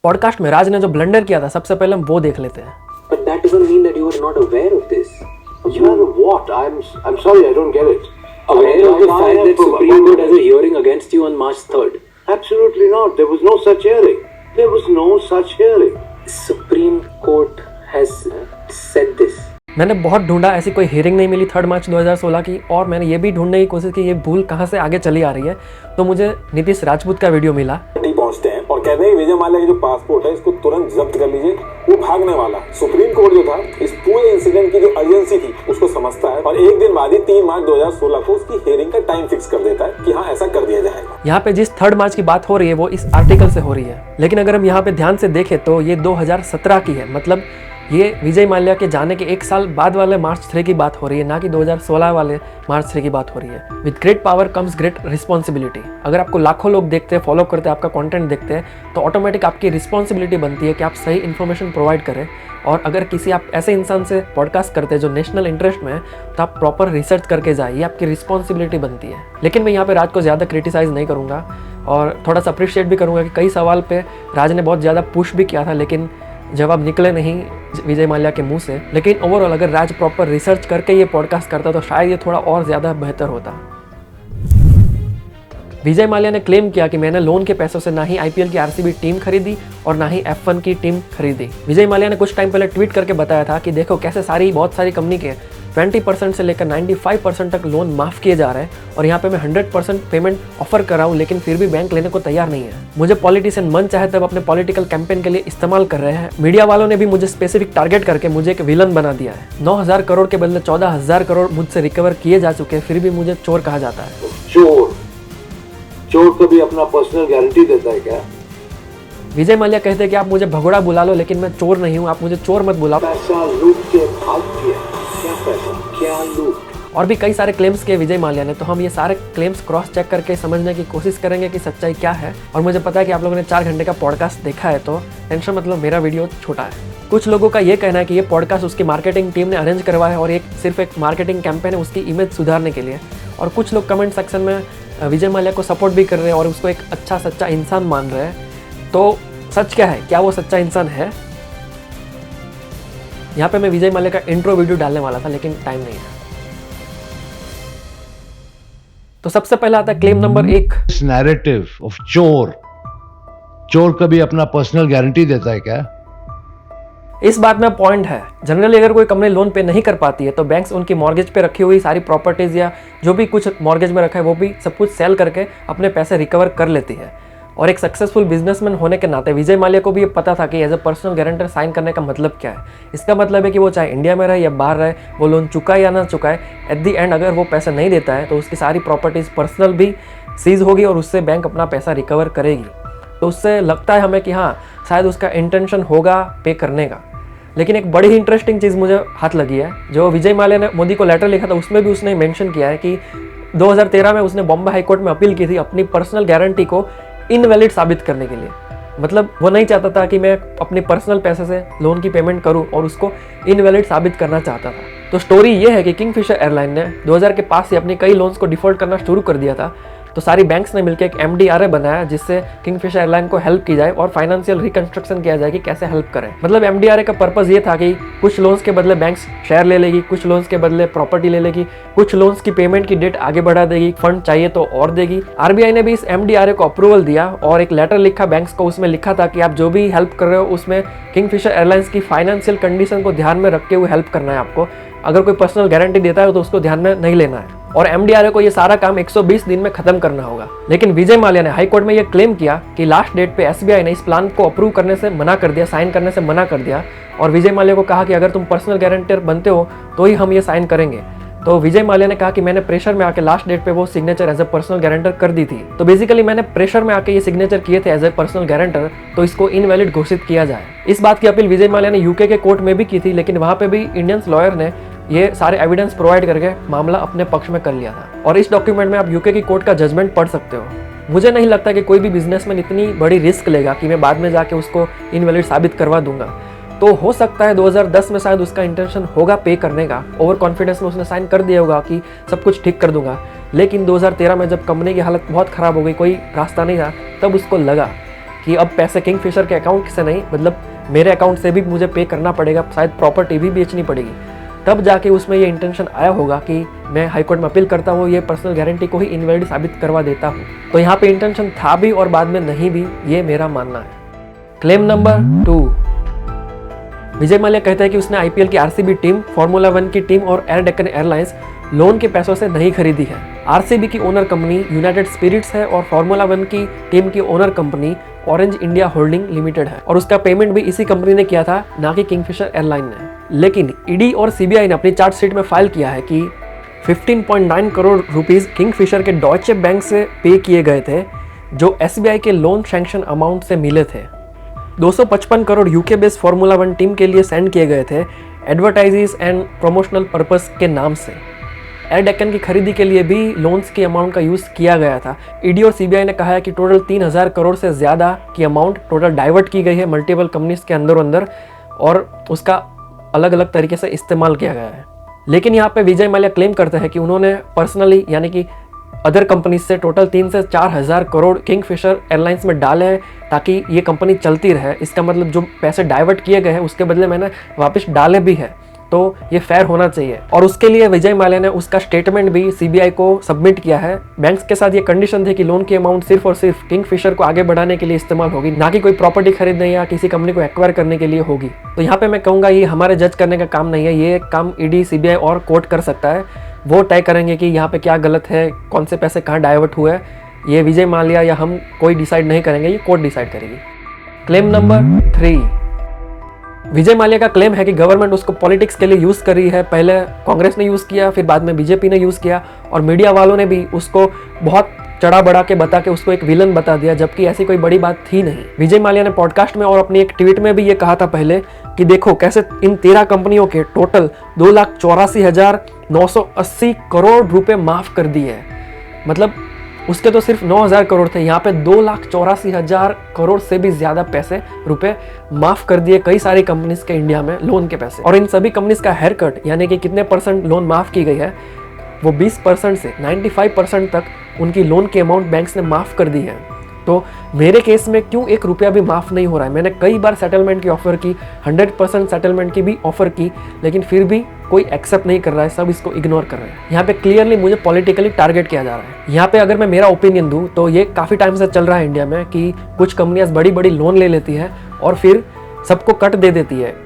Podcast में राज ने जो ब्लंडर किया था सबसे पहले हम वो देख लेते हैं। But that doesn't mean that you were not aware of this. You are what? I'm sorry, I don't get it. Aware of the fact that Supreme Court has a hearing against you on March 3rd. Absolutely not. There was no such hearing. There was no such hearing. Supreme Court has said this. मैंने बहुत ढूंढा, ऐसी कोई hearing नहीं मिली 3 मार्च 2016 की, और मैंने ये भी ढूंढने की कोशिश की ये भूल कहाँ से आगे चली आ रही है। तो मुझे नीतीश राजपूत का वीडियो मिला। पहुंचते हैं और कहते हैं विजय माल्या का जो पासपोर्ट है इसको तुरंत जब्त कर लीजिए, वो भागने वाला। सुप्रीम कोर्ट जो था इस पूरे इंसिडेंट की जो अर्जेंसी थी उसको समझता है और एक दिन बाद ही 3 मार्च 2016 को उसकी हियरिंग का टाइम फिक्स कर देता है कि हाँ ऐसा कर दिया जाएगा। यहाँ पे जिस 3 मार्च की बात हो रही है वो इस आर्टिकल से हो रही है, लेकिन अगर हम यहाँ पे ध्यान से देखें तो ये 2017 की है। मतलब ये विजय माल्या के जाने के 1 साल बाद वाले मार्च 3 की बात हो रही है, ना कि 2016 वाले मार्च 3 की बात हो रही है। With great power comes great responsibility. अगर आपको लाखों लोग देखते हैं, फॉलो करते हैं, आपका कंटेंट देखते हैं, तो ऑटोमेटिक आपकी रिस्पॉन्सिबिलिटी बनती है कि आप सही इन्फॉर्मेशन प्रोवाइड करें। और अगर किसी आप ऐसे इंसान से पॉडकास्ट करते हैं जो नेशनल इंटरेस्ट में है, तो आप प्रॉपर रिसर्च करके जाइए, आपकी रिस्पॉन्सिबिलिटी बनती है। लेकिन मैं यहाँ पे राज को ज़्यादा क्रिटिसाइज़ नहीं करूँगा और थोड़ा सा अप्रिशिएट भी करूँगा कि कई सवाल पे राज ने बहुत ज़्यादा पुश भी किया था, लेकिन जवाब निकले नहीं विजय माल्या के मुंह से। लेकिन ओवरऑल अगर राज प्रॉपर रिसर्च करके ये पॉडकास्ट करता तो शायद ये थोड़ा और ज़्यादा बेहतर होता। विजय माल्या ने क्लेम किया कि मैंने लोन के पैसों से ना ही आईपीएल की आरसीबी टीम खरीदी और ना ही F1 की टीम खरीदी। विजय माल्या ने कुछ टाइम पहले ट्वीट करके बताया था कि देखो कैसे बहुत सारी कंपनी के 20% से लेकर 95% तक लोन माफ़ किए जा रहे हैं और यहाँ पे मैं 100% पेमेंट ऑफर कर रहा हूँ, लेकिन फिर भी बैंक लेने को तैयार नहीं है। मुझे पॉलिटिशियन मन चाहे तब अपने पॉलिटिकल कैंपेन के लिए इस्तेमाल कर रहे हैं। मीडिया वालों ने भी मुझे स्पेसिफिक टारगेट करके मुझे एक विलन बना दिया है। 9,000 करोड़ के बदले 14,000 करोड़ मुझसे रिकवर किए जा चुके हैं, फिर भी मुझे चोर कहा जाता है। चोर कभी अपना पर्सनल गारंटी देता है क्या? विजय माल्या कहते हैं कि आप मुझे भगोड़ा बुला लो, लेकिन मैं चोर नहीं हूँ, आप मुझे चोर मत बुलाओ। पैसा लूट के भाग गया। क्या पैसा, क्या लूट? और भी कई सारे क्लेम्स किए विजय माल्या ने, तो हम ये सारे क्लेम्स क्रॉस चेक करके समझने की कोशिश करेंगे कि सच्चाई क्या है। और मुझे पता है कि आप लोगों ने 4 घंटे का पॉडकास्ट देखा है, तो टेंशन मतलब मेरा वीडियो छोटा है। कुछ लोगों का ये कहना है कि ये पॉडकास्ट उसकी मार्केटिंग टीम ने अरेंज करवाया है और सिर्फ एक मार्केटिंग कैंपेन है उसकी इमेज सुधारने के लिए। और कुछ लोग कमेंट सेक्शन में विजय माल्या को सपोर्ट भी कर रहे हैं और उसको एक अच्छा सच्चा इंसान मान रहे हैं। तो सच क्या है, क्या वो सच्चा इंसान है? यहाँ पे मैं विजय माल्या का इंट्रो वीडियो डालने वाला था, लेकिन टाइम नहीं है। तो सबसे पहला आता है क्लेम नंबर 1। नैरेटिव ऑफ चोर कभी अपना पर्सनल गारंटी देता है क्या? इस बात में पॉइंट है, जनरली अगर कोई कंपनी लोन पे नहीं कर पाती है तो बैंक्स उनकी मॉर्गेज पे रखी हुई सारी प्रॉपर्टीज या जो भी कुछ मॉर्गेज में रखा है वो भी सब कुछ सेल करके अपने पैसे रिकवर कर लेती है। और एक सक्सेसफुल बिजनेसमैन होने के नाते विजय माल्या को भी ये पता था कि as a personal guarantor sign करने का मतलब क्या है। इसका मतलब है कि वो चाहे इंडिया में रहे या बाहर रहे, वो लोन चुकाए या ना चुकाए, एट दी एंड अगर वो पैसा नहीं देता है तो उसकी सारी प्रॉपर्टीज़ पर्सनल भी सीज होगी और उससे बैंक अपना पैसा रिकवर करेगी। तो उससे लगता है हमें कि हाँ शायद उसका इंटेंशन होगा पे करने का। लेकिन एक बड़ी ही इंटरेस्टिंग चीज़ मुझे हाथ लगी है, जो विजय माल्या ने मोदी को लेटर लिखा था उसमें भी उसने मेंशन किया है कि 2013 में उसने बॉम्बे हाई कोर्ट में अपील की थी अपनी पर्सनल गारंटी को इनवैलिड साबित करने के लिए। मतलब वो नहीं चाहता था कि मैं अपने पर्सनल पैसे से लोन की पेमेंट करूं और उसको इनवैलिड साबित करना चाहता था। तो स्टोरी ये है कि किंगफिशर एयरलाइन ने 2000 के पास ही अपनी कई लोन्स को डिफॉल्ट करना शुरू कर दिया था। तो सारी बैंक्स ने मिलकर एक MDRA बनाया जिससे किंगफिशर एयरलाइन को हेल्प की जाए और फाइनेंशियल रिकंस्ट्रक्शन किया जाए कि कैसे हेल्प करें। मतलब MDRA का पर्पस ये था कि कुछ लोन्स के बदले बैंक्स शेयर ले लेगी, कुछ लोन्स के बदले प्रॉपर्टी ले लेगी, कुछ लोन्स की पेमेंट की डेट आगे बढ़ा देगी, फंड चाहिए तो और देगी। RBI ने भी इस MDRA को अप्रूवल दिया और एक लेटर लिखा बैंक्स को, उसमें लिखा था कि आप जो भी हेल्प कर रहे हो उसमें किंगफिशर एयरलाइंस की फाइनेंशियल कंडीशन को ध्यान में रखते हुए हेल्प करना है आपको। अगर कोई पर्सनल गारंटी देता है तो उसको ध्यान में नहीं लेना है और MDRA को ये सारा काम 120 दिन में खत्म करना होगा। लेकिन विजय माल्या ने हाई कोर्ट में ये क्लेम किया कि लास्ट डेट पे SBI ने इस प्लान को अप्रूव करने से मना कर दिया, साइन करने से मना कर दिया और विजय माल्या को कहा कि अगर तुम पर्सनल गारंटर बनते हो तो ही हम ये साइन करेंगे। तो विजय माल्या ने कहा कि मैंने प्रेशर में आके लास्ट डेट पे वो signature as a personal guarantor कर दी थी। तो बेसिकली मैंने प्रेशर में आके ये सिग्नेचर किए थे एज ए पर्सनल गारंटर, तो इसको इनवैलिड घोषित किया जाए। इस बात की अपील विजय माल्या ने UK के कोर्ट में भी की थी, लेकिन वहां पे भी इंडियन लॉयर ने ये सारे एविडेंस प्रोवाइड करके मामला अपने पक्ष में कर लिया था। और इस डॉक्यूमेंट में आप UK की कोर्ट का जजमेंट पढ़ सकते हो। मुझे नहीं लगता कि कोई भी बिजनेसमैन इतनी बड़ी रिस्क लेगा कि मैं बाद में जाके उसको इनवैलिड साबित करवा दूंगा। तो हो सकता है 2010 में शायद उसका इंटेंशन होगा पे करने का, ओवर कॉन्फिडेंस में उसने साइन कर दिया होगा कि सब कुछ ठीक कर दूंगा। लेकिन 2013 में जब कंपनी की हालत बहुत ख़राब हो गई, कोई रास्ता नहीं था, तब उसको लगा कि अब पैसे किंगफिशर के अकाउंट से नहीं, मतलब मेरे अकाउंट से भी मुझे पे करना पड़ेगा, शायद प्रॉपर्टी भी बेचनी पड़ेगी। तब जाके उसमें ये इंटेंशन आया होगा कि मैं हाई कोर्ट में अपील करता हूँ, ये पर्सनल गारंटी को ही इनवैलिड साबित करवा देता हूँ। तो यहाँ पे इंटेंशन था भी और बाद में नहीं भी, ये मेरा मानना है। क्लेम नंबर 2, विजय माल्या कहता है कि उसने आईपीएल की आरसीबी टीम, फार्मूला 1 की टीम और एयर डेक्कन एयरलाइंस लोन के पैसों से नहीं खरीदी है। आरसीबी की ओनर कंपनी यूनाइटेड स्पिरिट्स है और फार्मूला 1 की टीम की owner company orange India holding limited है और उसका पेमेंट भी इसी कंपनी ने किया था, ना कि किंगफिशर एयरलाइन ने। लेकिन ईडी और सीबीआई ने अपनी चार्जशीट में फाइल किया है कि 15.9 करोड़ रुपीस किंगफिशर के डॉयचे बैंक से पे किए गए थे, जो एसबीआई के लोन सैंक्शन अमाउंट से मिले थे। 255 crore UK based formula 1 team के लिए सेंड किए गए थे एडवर्टाइजीज एंड प्रमोशनल पर्पस के नाम से। एयर डेक्कन की खरीदी के लिए भी लोन्स की अमाउंट का यूज़ किया गया था। ईडी और सीबीआई ने कहा है कि टोटल 3000 करोड़ से ज़्यादा की अमाउंट टोटल डाइवर्ट की गई है मल्टीपल कंपनीज के अंदर और उसका अलग अलग तरीके से इस्तेमाल किया गया है। लेकिन यहाँ पे विजय माल्या क्लेम करते हैं कि उन्होंने पर्सनली यानी कि अदर कंपनीज से टोटल 3 से 4,000 करोड़ किंगफिशर एयरलाइंस में डाले हैं ताकि ये कंपनी चलती रहे। इसका मतलब जो पैसे डाइवर्ट किए गए हैं उसके बदले मैंने वापस डाले भी है, तो ये फेयर होना चाहिए। और उसके लिए विजय माल्या ने उसका स्टेटमेंट भी सीबीआई को सबमिट किया है। बैंक्स के साथ ये कंडीशन थी कि लोन की अमाउंट सिर्फ और सिर्फ किंगफिशर को आगे बढ़ाने के लिए इस्तेमाल होगी, ना कि कोई प्रॉपर्टी खरीदने या किसी कंपनी को एक्वायर करने के लिए होगी। तो यहाँ पे मैं कहूँगा ये हमारे जज करने का काम नहीं है, ये काम ईडी, सीबीआई और कोर्ट कर सकता है। वो तय करेंगे कि यहाँ पे क्या गलत है, कौन से पैसे कहाँ डाइवर्ट हुए। ये विजय माल्या या हम कोई डिसाइड नहीं करेंगे, ये कोर्ट डिसाइड करेगी। क्लेम नंबर 3, विजय माल्या का क्लेम है कि गवर्नमेंट उसको पॉलिटिक्स के लिए यूज़ कर रही है। पहले कांग्रेस ने यूज़ किया, फिर बाद में बीजेपी ने यूज़ किया और मीडिया वालों ने भी उसको बहुत चढ़ा बढ़ा के बता के उसको एक विलन बता दिया, जबकि ऐसी कोई बड़ी बात थी नहीं। विजय माल्या ने पॉडकास्ट में और अपनी एक ट्वीट में भी ये कहा था पहले कि देखो कैसे इन 13 कंपनियों के टोटल 2,84,980 करोड़ रुपए माफ कर दिए हैं। मतलब उसके तो सिर्फ 9,000 करोड़ थे, यहाँ पे 2,84,000 करोड़ से भी ज्यादा पैसे रुपए माफ कर दिए कई सारी कंपनीज के इंडिया में लोन के पैसे। और इन सभी कंपनीज का हेयर कट यानी कि कितने परसेंट लोन माफ की गई है, वो 20% से 95% तक उनकी लोन की अमाउंट बैंक्स ने माफ कर दी है। तो मेरे केस में क्यों 1 रुपया भी माफ नहीं हो रहा है? मैंने कई बार सेटलमेंट की ऑफर की, 100% सेटलमेंट की भी ऑफर की, लेकिन फिर भी कोई एक्सेप्ट नहीं कर रहा है, सब इसको इग्नोर कर रहे हैं। यहाँ पे क्लियरली मुझे पॉलिटिकली टारगेट किया जा रहा है। यहाँ पे अगर मैं मेरा ओपिनियन दूँ तो ये काफ़ी टाइम से चल रहा है इंडिया में कि कुछ कंपनियां बड़ी बड़ी लोन ले लेती है और फिर सबको कट दे देती है,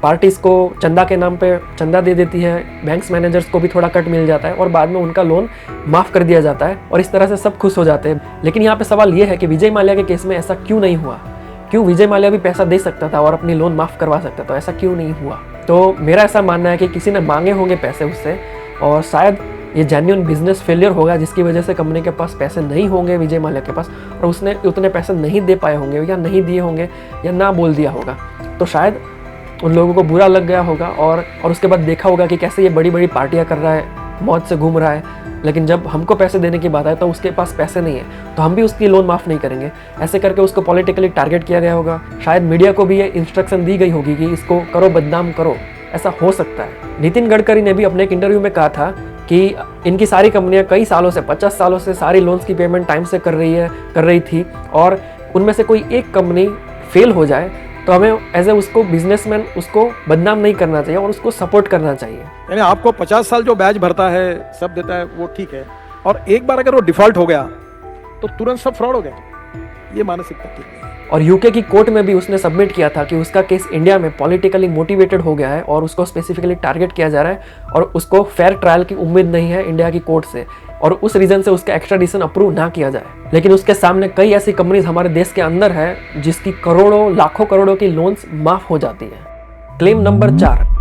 पार्टीज को चंदा के नाम पे चंदा दे देती है, बैंक्स मैनेजर्स को भी थोड़ा कट मिल जाता है और बाद में उनका लोन माफ़ कर दिया जाता है और इस तरह से सब खुश हो जाते हैं। लेकिन यहाँ पे सवाल ये है कि विजय माल्या के केस में ऐसा क्यों नहीं हुआ? क्यों विजय माल्या भी पैसा दे सकता था और अपनी लोन माफ़ करवा सकता था, ऐसा क्यों नहीं हुआ? तो मेरा ऐसा मानना है कि किसी ने मांगे होंगे पैसे उससे और शायद ये जेन्युइन बिजनेस फेलियर होगा जिसकी वजह से कंपनी के पास पैसे नहीं होंगे विजय माल्या के पास और उसने उतने पैसे नहीं दे पाए होंगे या नहीं दिए होंगे या ना बोल दिया होगा। तो शायद उन लोगों को बुरा लग गया होगा और उसके बाद देखा होगा कि कैसे ये बड़ी बड़ी पार्टियां कर रहा है, मौज से घूम रहा है, लेकिन जब हमको पैसे देने की बात आए तो उसके पास पैसे नहीं है, तो हम भी उसकी लोन माफ़ नहीं करेंगे। ऐसे करके उसको पॉलिटिकली टारगेट किया गया होगा। शायद मीडिया को भी ये इंस्ट्रक्शन दी गई होगी कि इसको करो, बदनाम करो, ऐसा हो सकता है। नितिन गडकरी ने भी अपने एक इंटरव्यू में कहा था कि इनकी सारी कंपनियां कई सालों से, 50 सालों से सारी लोन्स की पेमेंट टाइम से कर रही थी और उनमें से कोई एक कंपनी फेल हो जाए तो हमें एज ए उसको बिजनेसमैन उसको बदनाम नहीं करना चाहिए और उसको सपोर्ट करना चाहिए। यानी आपको 50 साल जो ब्याज भरता है, सब देता है, वो ठीक है, और एक बार अगर वो डिफॉल्ट हो गया तो तुरंत सब फ्रॉड हो गया, ये मानसिकता ठीक है। और यूके की कोर्ट में भी उसने सबमिट किया था कि उसका केस इंडिया में पॉलिटिकली मोटिवेटेड हो गया है और उसको स्पेसिफिकली टारगेट किया जा रहा है और उसको फेयर ट्रायल की उम्मीद नहीं है इंडिया की कोर्ट से और उस रीजन से उसका एक्स्ट्राडिशन अप्रूव ना किया जाए। लेकिन उसके सामने कई ऐसी कंपनीज हमारे देश के अंदर है जिसकी करोड़ों लाखों करोड़ों की लोन्स माफ हो जाती है। क्लेम नंबर 4,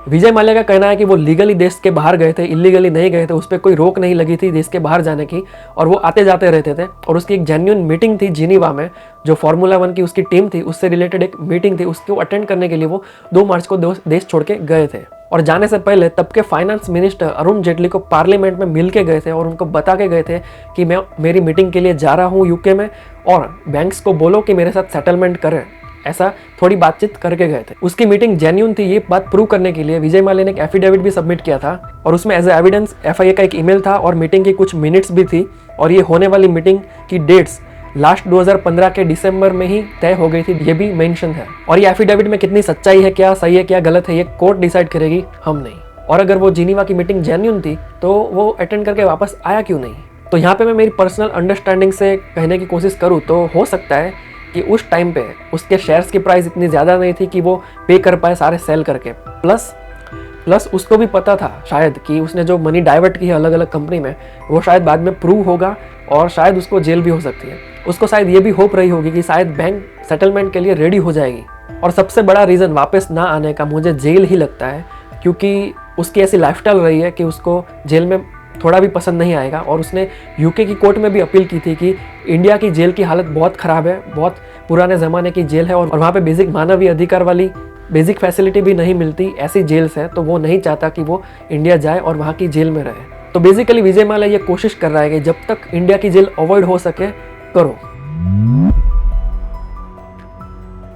विजय माल्या का कहना है कि वो लीगली देश के बाहर गए थे, इलीगली नहीं गए थे, उस पर कोई रोक नहीं लगी थी देश के बाहर जाने की और वो आते जाते रहते थे और उसकी एक जेन्युइन मीटिंग थी जिनीवा में, जो फार्मूला 1 की उसकी टीम थी उससे रिलेटेड एक मीटिंग थी, उसको अटेंड करने के लिए वो 2 मार्च को देश छोड़ के गए थे। और जाने से पहले तब के फाइनेंस मिनिस्टर अरुण जेटली को पार्लियामेंट में मिल के गए थे और उनको बता के गए थे कि मैं मेरी मीटिंग के लिए जा रहा हूँ यूके में और बैंक्स को बोलो कि मेरे साथ सेटलमेंट करें, ऐसा थोड़ी बातचीत करके गए थे। उसकी मीटिंग जेन्युइन थी ये बात प्रूव करने के लिए विजय माल्या ने एक एफिडेविट भी सबमिट किया था और उसमें एज ए एविडेंस एफआईए का एक ईमेल था और मीटिंग की कुछ मिनट्स भी थी और ये होने वाली मीटिंग की डेट्स लास्ट 2015 के दिसंबर में ही तय हो गई थी, ये भी मेंशन है। और ये एफिडेविट में कितनी सच्चाई है, क्या सही है क्या गलत है, ये कोर्ट डिसाइड करेगी, हम नहीं। और अगर वो जिनीवा की मीटिंग जेन्युइन थी तो वो अटेंड करके वापस आया क्यों नहीं? तो यहाँ पे मैं मेरी पर्सनल अंडरस्टैंडिंग से कहने की कोशिश करूँ तो हो सकता है कि उस टाइम पे उसके शेयर्स की प्राइस इतनी ज़्यादा नहीं थी कि वो पे कर पाए सारे सेल करके। प्लस उसको भी पता था शायद कि उसने जो मनी डाइवर्ट की है अलग अलग कंपनी में, वो शायद बाद में प्रूव होगा और शायद उसको जेल भी हो सकती है। उसको शायद ये भी होप रही होगी कि शायद बैंक सेटलमेंट के लिए रेडी हो जाएगी। और सबसे बड़ा रीज़न वापस ना आने का मुझे जेल ही लगता है, क्योंकि उसकी ऐसी लाइफस्टाइल रही है कि उसको जेल में थोड़ा भी पसंद नहीं आएगा। और उसने यूके की कोर्ट में भी अपील की थी कि इंडिया की जेल की हालत बहुत ख़राब है, बहुत पुराने ज़माने की जेल है और वहाँ पे बेसिक मानवीय अधिकार वाली बेसिक फैसिलिटी भी नहीं मिलती, ऐसी जेल्स है। तो वो नहीं चाहता कि वो इंडिया जाए और वहाँ की जेल में रहे। तो बेसिकली विजय माल्या ये कोशिश कर रहा है कि जब तक इंडिया की जेल अवॉइड हो सके करो।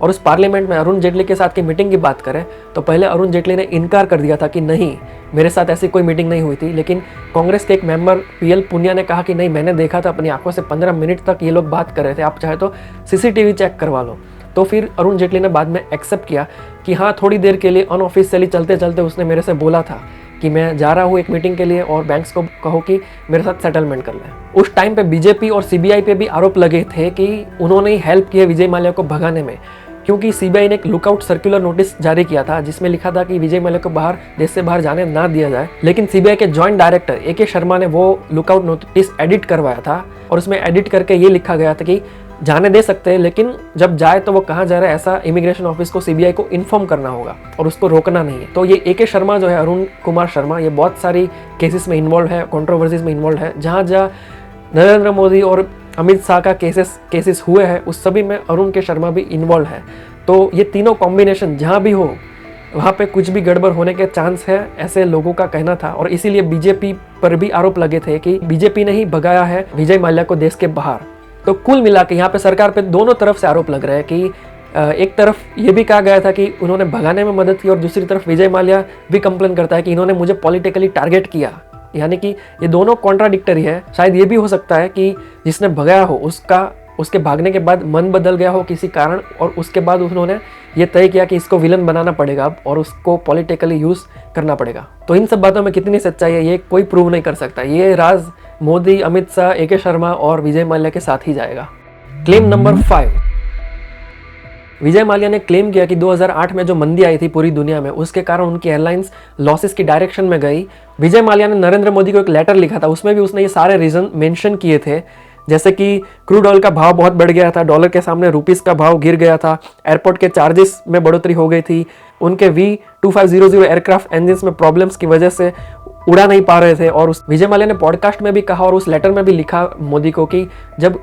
और उस पार्लियामेंट में अरुण जेटली के साथ की मीटिंग की बात करें तो पहले अरुण जेटली ने इनकार कर दिया था कि नहीं, मेरे साथ ऐसी कोई मीटिंग नहीं हुई थी। लेकिन कांग्रेस के एक मेंबर पीएल पुनिया ने कहा कि नहीं, मैंने देखा था अपनी आंखों से, 15 मिनट तक ये लोग बात कर रहे थे, आप चाहे तो सीसीटीवी चेक करवा लो। तो फिर अरुण जेटली ने बाद में एक्सेप्ट किया कि हाँ, थोड़ी देर के लिए अनऑफिशियली चलते चलते उसने मेरे से बोला था कि मैं जा रहा हूँ एक मीटिंग के लिए और बैंक्स को कहो कि मेरे साथ सेटलमेंट कर लें। उस टाइम पे बीजेपी और सीबीआई पे भी आरोप लगे थे कि उन्होंने हेल्प की है विजय माल्या को भगाने में, क्योंकि सीबीआई ने एक लुकआउट सर्कुलर नोटिस जारी किया था जिसमें लिखा था कि विजय माल्या को देश से बाहर जाने ना दिया जाए। लेकिन सीबीआई के जॉइंट डायरेक्टर AK शर्मा ने वो लुकआउट नोटिस एडिट करवाया था और उसमें एडिट करके ये लिखा गया था कि जाने दे सकते हैं, लेकिन जब जाए तो वो कहाँ जा रहा है ऐसा इमिग्रेशन ऑफिस को सीबीआई को इन्फॉर्म करना होगा और उसको रोकना नहीं है। तो ये AK शर्मा जो है, अरुण कुमार शर्मा, ये बहुत सारी केसेस में इन्वॉल्व है, कंट्रोवर्सीज में इन्वॉल्व है। जहाँ जहाँ नरेंद्र मोदी और अमित शाह का केसेस हुए हैं उस सभी में अरुण के शर्मा भी इन्वॉल्व है। तो ये तीनों कॉम्बिनेशन जहाँ भी हो वहाँ पे कुछ भी गड़बड़ होने के चांस है, ऐसे लोगों का कहना था। और इसीलिए बीजेपी पर भी आरोप लगे थे कि बीजेपी ने ही भगाया है विजय माल्या को देश के बाहर। तो कुल मिला के यहाँ पे सरकार पे दोनों तरफ से आरोप लग रहे हैं कि एक तरफ ये भी कहा गया था कि उन्होंने भगाने में मदद की और दूसरी तरफ विजय माल्या भी कंप्लेन करता है कि इन्होंने मुझे पॉलिटिकली टारगेट किया। यानी कि ये दोनों कॉन्ट्राडिक्टरी है। शायद ये भी हो सकता है कि जिसने भगाया हो उसके भागने के बाद मन बदल गया हो किसी कारण और उसके बाद उन्होंने ये तय किया कि इसको विलन बनाना पड़ेगा अब और उसको पॉलिटिकली यूज करना पड़ेगा। तो इन सब बातों में कितनी सच्चाई है ये कोई प्रूव नहीं कर सकता। ये राज मोदी, अमित शाह, AK शर्मा और विजय माल्या के साथ ही जाएगा। क्लेम नंबर 5, विजय माल्या ने क्लेम किया कि 2008 में जो मंदी आई थी पूरी दुनिया में उसके कारण उनकी एयरलाइंस लॉसेस की डायरेक्शन में गई। विजय माल्या ने नरेंद्र मोदी को एक लेटर लिखा था, उसमें भी उसने ये सारे रीजन मेंशन किए थे, जैसे कि क्रूड ऑयल का भाव बहुत बढ़ गया था, डॉलर के सामने रुपीस का भाव गिर गया था, एयरपोर्ट के चार्जेस में बढ़ोतरी हो गई थी, उनके V2500 एयरक्राफ्ट इंजन्स में प्रॉब्लम्स की वजह से उड़ा नहीं पा रहे थे। और उस विजय माल्या ने पॉडकास्ट में भी कहा और उस लेटर में भी लिखा मोदी को कि जब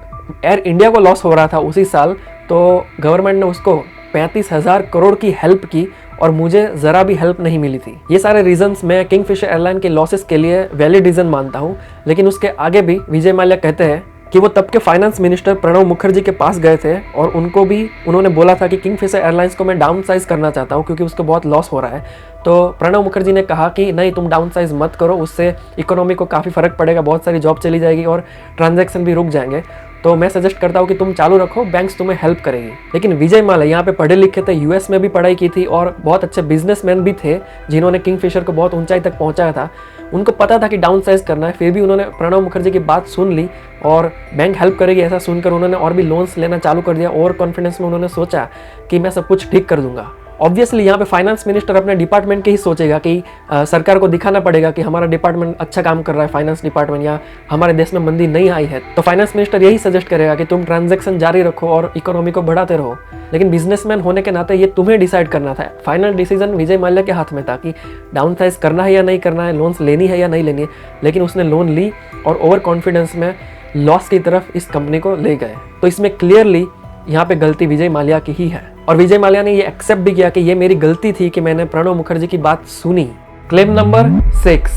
एयर इंडिया को लॉस हो रहा था उसी साल तो गवर्नमेंट ने उसको 35,000 करोड़ की हेल्प की और मुझे ज़रा भी हेल्प नहीं मिली थी। ये सारे रीजंस मैं किंगफिशर एयरलाइन के लॉसेस के लिए वैलिड रीजन मानता हूँ। लेकिन उसके आगे भी विजय माल्या कहते हैं कि वो तब के फाइनेंस मिनिस्टर प्रणब मुखर्जी के पास गए थे और उन्होंने बोला था कि किंगफिशर एयरलाइंस को मैं डाउन साइज करना चाहता हूँ क्योंकि उसको बहुत लॉस हो रहा है। तो प्रणब मुखर्जी ने कहा कि नहीं, तुम डाउन साइज मत करो, उससे इकोनॉमी को काफ़ी फर्क पड़ेगा, बहुत सारी जॉब चली जाएगी और ट्रांजैक्शन भी रुक जाएंगे। तो मैं सजेस्ट करता हूँ कि तुम चालू रखो, बैंक्स तुम्हें हेल्प करेगी। लेकिन विजय माल्या यहाँ पे पढ़े लिखे थे, US में भी पढ़ाई की थी और बहुत अच्छे बिजनेसमैन भी थे जिन्होंने किंगफिशर को बहुत ऊंचाई तक पहुँचाया था। उनको पता था कि डाउन साइज करना है, फिर भी उन्होंने प्रणब मुखर्जी की बात सुन ली और बैंक हेल्प करेगी ऐसा सुनकर उन्होंने और भी लोन्स लेना चालू कर दिया। ओवर कॉन्फिडेंस में उन्होंने सोचा कि मैं सब कुछ ठीक कर दूंगा। ऑब्वियसली यहाँ पे फाइनेंस मिनिस्टर अपने डिपार्टमेंट के ही सोचेगा कि सरकार को दिखाना पड़ेगा कि हमारा डिपार्टमेंट अच्छा काम कर रहा है, फाइनेंस डिपार्टमेंट, या हमारे देश में मंदी नहीं आई है। तो फाइनेंस मिनिस्टर यही सजेस्ट करेगा कि तुम ट्रांजैक्शन जारी रखो और इकोनॉमी को बढ़ाते रहो। लेकिन बिजनेसमैन होने के नाते ये तुम्हें डिसाइड करना था। फाइनल डिसीजन विजय माल्या के हाथ में था कि डाउन साइज करना है या नहीं करना है, लोन्स लेनी है या नहीं लेनी है। लेकिन उसने लोन ली और ओवर कॉन्फिडेंस में लॉस की तरफ इस कंपनी को ले गए। तो इसमें क्लियरली यहाँ पे गलती विजय माल्या की ही है और विजय माल्या ने ये एक्सेप्ट भी किया कि ये मेरी गलती थी कि मैंने प्रणब मुखर्जी की बात सुनी। क्लेम नंबर 6,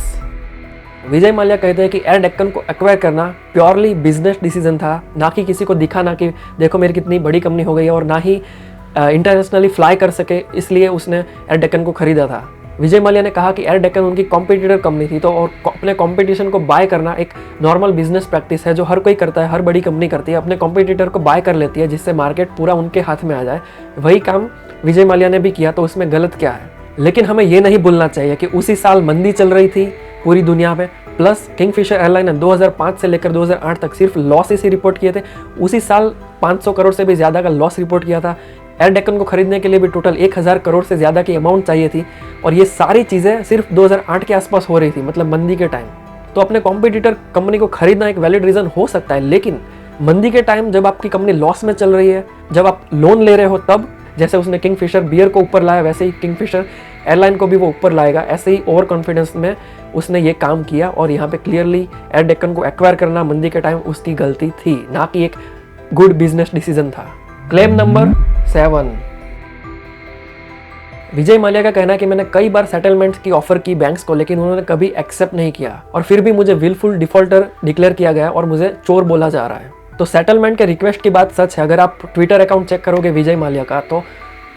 विजय माल्या कहते हैं कि एयर डेक्कन को एक्वायर करना प्योरली बिजनेस डिसीजन था, ना कि किसी को दिखाना कि देखो मेरी कितनी बड़ी कंपनी हो गई है, और ना ही इंटरनेशनली फ्लाई कर सके इसलिए उसने एयर डेक्कन को खरीदा था। विजय माल्या ने कहा कि एयर डेक्कन उनकी कॉम्पिटिटर कंपनी थी, तो और अपने कॉम्पिटिशन को बाय करना एक नॉर्मल बिजनेस प्रैक्टिस है जो हर कोई करता है, हर बड़ी कंपनी करती है, अपने कॉम्पिटिटर को बाय कर लेती है जिससे मार्केट पूरा उनके हाथ में आ जाए। वही काम विजय माल्या ने भी किया, तो उसमें गलत क्या है। लेकिन हमें ये नहीं भूलना चाहिए कि उसी साल मंदी चल रही थी पूरी दुनिया में, प्लस किंगफिशर एयरलाइन ने 2005 से लेकर 2008 तक सिर्फ लॉसेस ही रिपोर्ट किए थे। उसी साल 500 करोड़ से भी ज़्यादा का लॉस रिपोर्ट किया था। एयर डेक्कन को खरीदने के लिए भी टोटल 1000 करोड़ से ज़्यादा की अमाउंट चाहिए थी, और ये सारी चीज़ें सिर्फ 2008 के आसपास हो रही थी, मतलब मंदी के टाइम। तो अपने कॉम्पिटिटर कंपनी को खरीदना एक वैलिड रीज़न हो सकता है, लेकिन मंदी के टाइम जब आपकी कंपनी लॉस में चल रही है, जब आप लोन ले रहे हो, तब जैसे उसने किंगफिशर बियर को ऊपर लाया वैसे ही किंगफिशर एयरलाइन को भी वो ऊपर लाएगा। ऐसे ही ओवर कॉन्फिडेंस में उसने ये काम किया, और यहाँ पे क्लियरली एयर डेक्कन को एक्वायर करना मंदी के टाइम उसकी गलती थी, ना कि एक गुड बिजनेस डिसीजन था। क्लेम नंबर 7, विजय माल्या का कहना है कि मैंने कई बार सेटलमेंट की ऑफर की बैंक्स को, लेकिन उन्होंने कभी एक्सेप्ट नहीं किया, और फिर भी मुझे विलफुल डिफॉल्टर डिक्लेयर किया गया और मुझे चोर बोला जा रहा है। तो सेटलमेंट के रिक्वेस्ट की बात सच है। अगर आप ट्विटर अकाउंट चेक करोगे विजय माल्या का, तो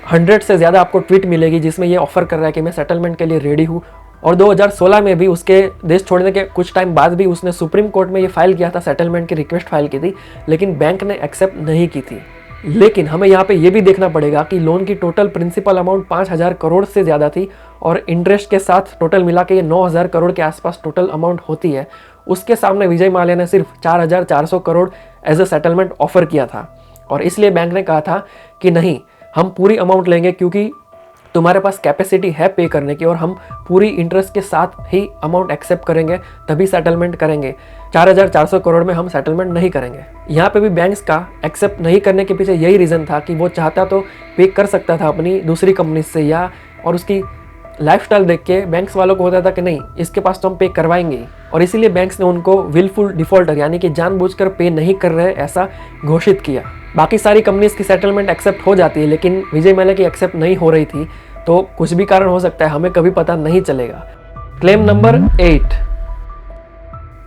100 से ज़्यादा आपको ट्वीट मिलेगी जिसमें ये ऑफर कर रहा है कि मैं सेटलमेंट के लिए रेडी हूँ। और 2016 में भी उसके देश छोड़ने के कुछ टाइम बाद भी उसने सुप्रीम कोर्ट में ये फाइल किया था, सेटलमेंट की रिक्वेस्ट फाइल की थी, लेकिन बैंक ने एक्सेप्ट नहीं की थी। लेकिन हमें यहाँ पे ये भी देखना पड़ेगा कि लोन की टोटल प्रिंसिपल अमाउंट 5000 करोड़ से ज़्यादा थी, और इंटरेस्ट के साथ टोटल मिला के ये 9000 करोड़ के आसपास टोटल अमाउंट होती है। उसके सामने विजय माल्या ने सिर्फ 4400 crore as a settlement offer किया था, और इसलिए बैंक ने कहा था कि नहीं, हम पूरी अमाउंट लेंगे क्योंकि तुम्हारे पास कैपेसिटी है पे करने की, और हम पूरी इंटरेस्ट के साथ ही अमाउंट एक्सेप्ट करेंगे, तभी सेटलमेंट करेंगे। 4400 करोड़ में हम सेटलमेंट नहीं करेंगे। यहाँ पे भी बैंक्स का एक्सेप्ट नहीं करने के पीछे यही रीज़न था कि वो चाहता तो पे कर सकता था अपनी दूसरी कंपनी से, या और उसकी लाइफस्टाइल देख के बैंक्स वालों को होता था कि नहीं, इसके पास तो हम पे करवाएंगे, और इसीलिए बैंक्स ने उनको विलफुल डिफॉल्टर यानी कि जानबूझकर पे नहीं कर रहे ऐसा घोषित किया। बाकी सारी कंपनीज की सेटलमेंट एक्सेप्ट हो जाती है, लेकिन विजय माल्या की एक्सेप्ट नहीं हो रही थी, तो कुछ भी कारण हो सकता है, हमें कभी पता नहीं चलेगा। क्लेम नंबर 8,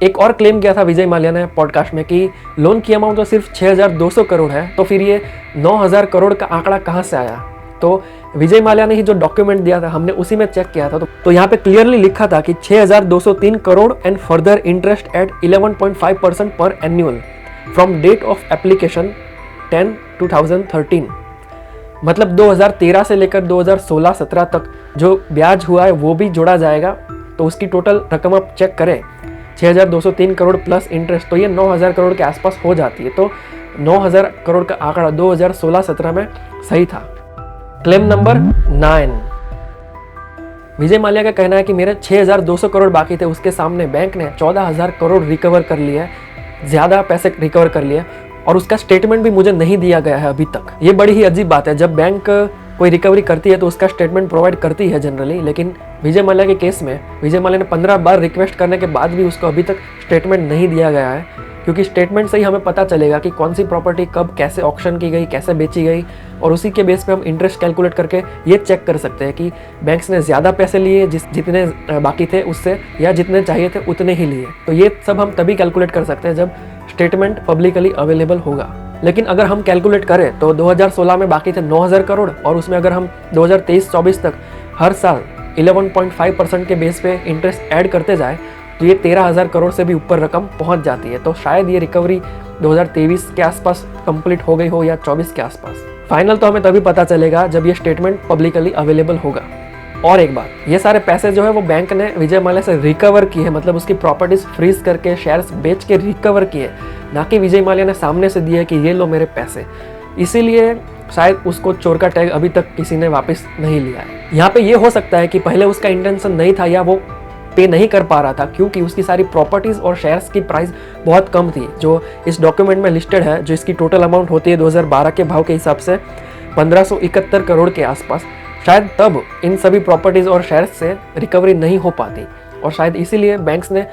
एक और क्लेम किया था विजय माल्या ने पॉडकास्ट में कि लोन की अमाउंट तो सिर्फ 6200 करोड़ है, तो फिर ये 9000 करोड़ का आंकड़ा कहाँ से आया। तो विजय माल्या ने ही जो डॉक्यूमेंट दिया था, हमने उसी में चेक किया था, तो यहाँ पे क्लियरली लिखा था कि 6203 crore and further interest at 11.5% पर annual from date of application 10/2013। मतलब 2013 से लेकर 2016-17 तक जो ब्याज हुआ है वो भी जोड़ा जाएगा, तो उसकी टोटल रकम आप चेक करें 6203 करोड़ प्लस इंटरेस्ट, तो ये 9000 करोड़ के आसपास हो जाती है। तो 9000 करोड़ का आंकड़ा 2016-17 में सही था। क्लेम नंबर 9, विजय माल्या का कहना है कि मेरे 6200 करोड़ बाकी थे, उसके सामने बैंक ने 14000 करोड़ रिकवर कर लिए, ज़्यादा पैसे रिकवर कर लिए, और उसका स्टेटमेंट भी मुझे नहीं दिया गया है अभी तक। ये बड़ी ही अजीब बात है, जब बैंक कोई रिकवरी करती है तो उसका स्टेटमेंट प्रोवाइड करती है जनरली, लेकिन विजय माल्या के केस में विजय माल्या ने 15 बार रिक्वेस्ट करने के बाद भी उसको अभी तक स्टेटमेंट नहीं दिया गया है, क्योंकि स्टेटमेंट से ही हमें पता चलेगा कि कौन सी प्रॉपर्टी कब कैसे ऑक्शन की गई, कैसे बेची गई, और उसी के बेस पे हम इंटरेस्ट कैलकुलेट करके ये चेक कर सकते हैं कि बैंक्स ने ज़्यादा पैसे लिए जितने बाकी थे उससे, या जितने चाहिए थे उतने ही लिए। तो ये सब हम तभी कैलकुलेट कर सकते हैं जब स्टेटमेंट पब्लिकली अवेलेबल होगा। लेकिन अगर हम कैलकुलेट करें तो 2016 में बाकी थे 9000 करोड़, और उसमें अगर हम 2023-24 तक हर साल 11.5% के बेस पे इंटरेस्ट ऐड करते जाए तो ये 13000 करोड़ से भी ऊपर रकम पहुंच जाती है। तो शायद ये रिकवरी 2023 के आसपास कंप्लीट हो गई हो या 24 के आसपास। फाइनल तो हमें तभी पता चलेगा जब ये स्टेटमेंट पब्लिकली अवेलेबल होगा। और एक बात, ये सारे पैसे जो है वो बैंक ने विजय माल्या से रिकवर किए हैं, मतलब उसकी प्रॉपर्टीज फ्रीज करके शेयर्स बेच के रिकवर किए, ना कि विजय माल्या ने सामने से दिए कि ये लो मेरे पैसे। इसीलिए शायद उसको चोर का टैग अभी तक किसी ने वापस नहीं लिया है। यहाँ पे ये हो सकता है कि पहले उसका इंटेंशन नहीं था, या वो पे नहीं कर पा रहा था क्योंकि उसकी सारी प्रॉपर्टीज और शेयर्स की प्राइस बहुत कम थी, जो इस डॉक्यूमेंट में लिस्टेड है, जो इसकी टोटल अमाउंट होती है 2012 के भाव के हिसाब से 1571 करोड़ के आसपास। शायद तब इन सभी प्रॉपर्टीज और शेयर्स से रिकवरी नहीं हो पाती, और शायद इसीलिए बैंक्स ने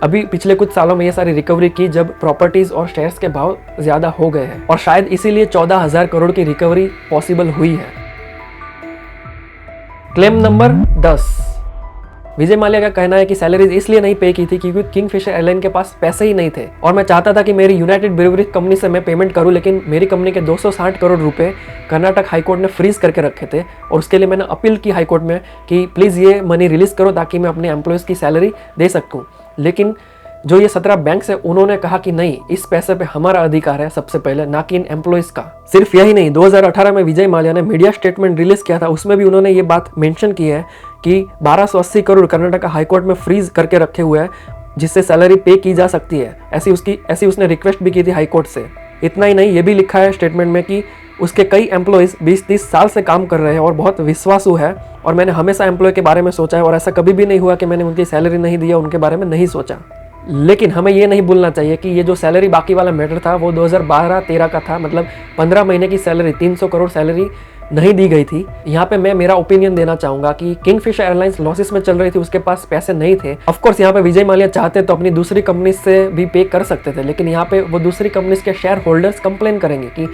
अभी पिछले कुछ सालों में ये सारी रिकवरी की जब प्रॉपर्टीज और शेयर्स के भाव ज़्यादा हो गए हैं, और शायद इसीलिए 14000 करोड़ की रिकवरी पॉसिबल हुई है। क्लेम नंबर 10, विजय माल्या का कहना है कि सैलरीज इसलिए नहीं पे की थी क्योंकि किंगफिशर एयरलाइन के पास पैसे ही नहीं थे और मैं चाहता था कि मेरी यूनाइटेड ब्रूवरीज कंपनी से मैं पेमेंट करूं, लेकिन मेरी कंपनी के 260 करोड़ रुपए कर्नाटक हाईकोर्ट ने फ्रीज करके रखे थे और उसके लिए मैंने अपील की हाईकोर्ट में कि प्लीज़ ये मनी रिलीज करो ताकि मैं अपने एम्प्लॉयज़ की सैलरी दे सकूँ। लेकिन जो ये 17 बैंक्स है उन्होंने कहा कि नहीं, इस पैसे पे हमारा अधिकार है सबसे पहले, ना कि इन एम्प्लॉयज़ का। सिर्फ यही नहीं, 2018 में विजय माल्या ने मीडिया स्टेटमेंट रिलीज किया था, उसमें भी उन्होंने ये बात मेंशन की है कि 1280 करोड़ कर्नाटक हाईकोर्ट में फ्रीज करके रखे हुए हैं जिससे सैलरी पे की जा सकती है। ऐसी उसने रिक्वेस्ट भी की थी हाईकोर्ट से। इतना ही नहीं, ये भी लिखा है स्टेटमेंट में कि उसके कई एम्प्लॉयज़ 20-30 साल से काम कर रहे हैं और बहुत विश्वासु है और मैंने हमेशा एम्प्लॉय के बारे में सोचा है और ऐसा कभी भी नहीं हुआ कि मैंने उनकी सैलरी नहीं दी या उनके बारे में नहीं सोचा। लेकिन हमें ये नहीं भूलना चाहिए कि ये जो सैलरी बाकी वाला मैटर था वो 2012-13 का था, मतलब 15 महीने की सैलरी, 300 करोड़ सैलरी नहीं दी गई थी। यहाँ पे मैं मेरा ओपिनियन देना चाहूंगा कि किंगफिशर एयरलाइंस लॉसेस में चल रही थी, उसके पास पैसे नहीं थे। ऑफ कोर्स यहाँ पे विजय माल्या चाहते तो अपनी दूसरी कंपनी से भी पे कर सकते थे, लेकिन यहाँ पे वो दूसरी कंपनी के शेयर होल्डर्स कंप्लेन करेंगे कि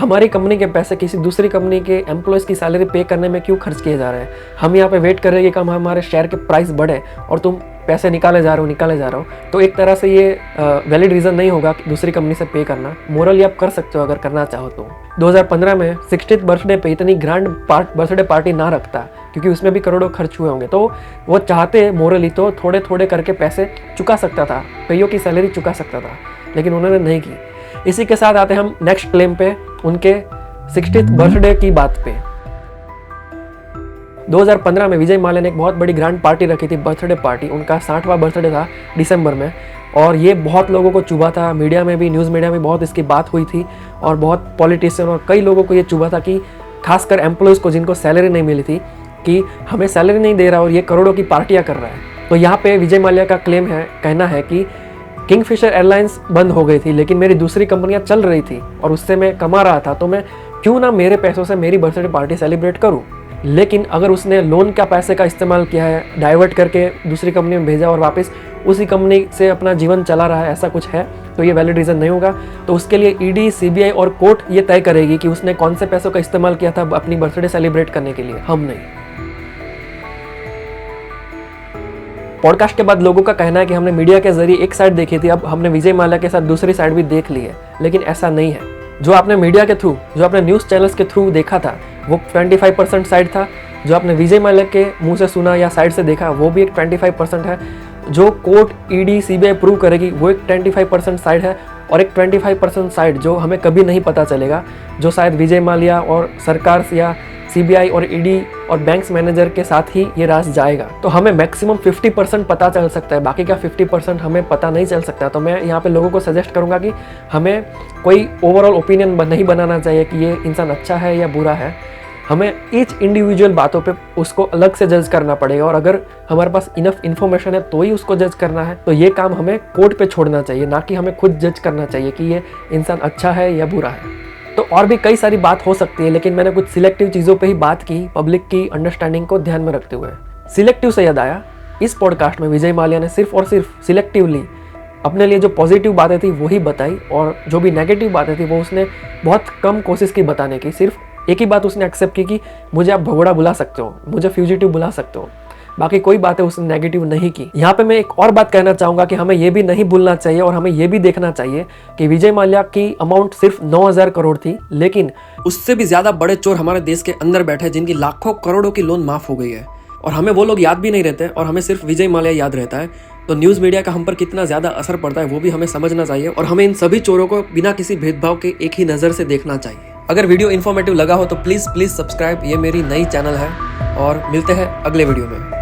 हमारी कंपनी के पैसे किसी दूसरी कंपनी के एम्प्लॉयज़ की सैलरी पे करने में क्यों खर्च किए जा रहे हैं। हम यहाँ पे वेट कर रहे हैं कि हमारे शेयर के प्राइस बढ़े और तुम पैसे निकाले जा रहे हो। तो एक तरह से ये वैलिड रीज़न नहीं होगा कि दूसरी कंपनी से पे करना। मोरली आप कर सकते हो अगर करना चाहो तो। 2015 में 60th बर्थडे पे इतनी ग्रैंड बर्थडे पार्टी ना रखता क्योंकि उसमें भी करोड़ों खर्च हुए होंगे। तो वो चाहते मोरली तो थोड़े थोड़े करके पैसे चुका सकता था, कईयों की सैलरी चुका सकता था, लेकिन उन्होंने नहीं की। इसी के साथ आते हम नेक्स्ट क्लेम पे, उनके 60th बर्थडे की बात पे। 2015 में विजय माल्या ने एक बहुत बड़ी ग्रैंड पार्टी रखी थी, बर्थडे पार्टी। उनका 60वां बर्थडे था दिसंबर में और ये बहुत लोगों को चुभा था। मीडिया में भी, न्यूज़ मीडिया में बहुत इसकी बात हुई थी और बहुत पॉलिटिशियन और कई लोगों को ये चुभा था कि खासकर एम्प्लॉयज़ को जिनको सैलरी नहीं मिली थी कि हमें सैलरी नहीं दे रहा और ये करोड़ों की पार्टियाँ कर रहा है। तो यहाँ पे विजय माल्या का क्लेम है, कहना है कि किंगफिशर एयरलाइंस बंद हो गई थी लेकिन मेरी दूसरी कंपनियां चल रही थी और उससे मैं कमा रहा था, तो मैं क्यों ना मेरे पैसों से मेरी बर्थडे पार्टी सेलिब्रेट करूं। लेकिन अगर उसने लोन का पैसे का इस्तेमाल किया है, डाइवर्ट करके दूसरी कंपनी में भेजा और वापस उसी कंपनी से अपना जीवन चला रहा है, ऐसा कुछ है, तो ये वैलिड रीज़न नहीं होगा। तो उसके लिए ईडी, सीबीआई और कोर्ट ये तय करेगी कि उसने कौन से पैसों का इस्तेमाल किया था अपनी बर्थडे सेलिब्रेट करने के लिए, हम नहीं। पॉडकास्ट के बाद लोगों का कहना है कि हमने मीडिया के जरिए एक साइड देखी थी, अब हमने विजय माल्या के साथ दूसरी साइड भी देख ली है, लेकिन ऐसा नहीं है। जो आपने मीडिया के थ्रू, जो आपने न्यूज़ चैनल्स के थ्रू देखा था वो 25% साइड था, जो आपने विजय माल्या के मुंह से सुना या साइड से देखा वो भी एक 25% है, जो कोर्ट, ईडी, सीबीआई प्रूव करेगी वो एक 25% साइड है और एक 25% साइड जो हमें कभी नहीं पता चलेगा, जो शायद विजय माल्या और सरकार या सीबीआई और ईडी और बैंक्स मैनेजर के साथ ही ये राज जाएगा। तो हमें मैक्सिमम 50% पता चल सकता है, बाकी का 50% हमें पता नहीं चल सकता। तो मैं यहाँ पे लोगों को सजेस्ट करूँगा कि हमें कोई ओवरऑल ओपिनियन नहीं बनाना चाहिए कि ये इंसान अच्छा है या बुरा है। हमें ईच इंडिविजुअल बातों पे उसको अलग से जज करना पड़ेगा और अगर हमारे पास इनफ इन्फॉर्मेशन है तो ही उसको जज करना है। तो ये काम हमें कोर्ट पे छोड़ना चाहिए, ना कि हमें खुद जज करना चाहिए कि ये इंसान अच्छा है या बुरा है। तो और भी कई सारी बात हो सकती है, लेकिन मैंने कुछ सिलेक्टिव चीज़ों पे ही बात की, पब्लिक की अंडरस्टैंडिंग को ध्यान में रखते हुए। सिलेक्टिव से याद आया, इस पॉडकास्ट में विजय माल्या ने सिर्फ और सिर्फ सिलेक्टिवली अपने लिए जो पॉजिटिव बातें थी वही बताई और जो भी नेगेटिव बातें थी वो उसने बहुत कम कोशिश की बताने की। सिर्फ एक ही बात उसने एक्सेप्ट की कि मुझे आप भगोड़ा बुला सकते हो, मुझे फ्यूजिटिव बुला सकते हो, बाकी कोई बातें उसने नेगेटिव नहीं की। यहाँ पे मैं एक और बात कहना चाहूँगा कि हमें ये भी नहीं भूलना चाहिए और हमें ये भी देखना चाहिए कि विजय माल्या की अमाउंट सिर्फ 9,000 करोड़ थी, लेकिन उससे भी ज्यादा बड़े चोर हमारे देश के अंदर बैठे जिनकी लाखों करोड़ों की लोन माफ हो गई है और हमें वो लोग याद भी नहीं रहते और हमें सिर्फ विजय माल्या याद रहता है। तो न्यूज़ मीडिया का हम पर कितना ज़्यादा असर पड़ता है वो भी हमें समझना चाहिए और हमें इन सभी चोरों को बिना किसी भेदभाव के एक ही नज़र से देखना चाहिए। अगर वीडियो इन्फॉर्मेटिव लगा हो तो प्लीज़ सब्सक्राइब, ये मेरी नई चैनल है और मिलते हैं अगले वीडियो में।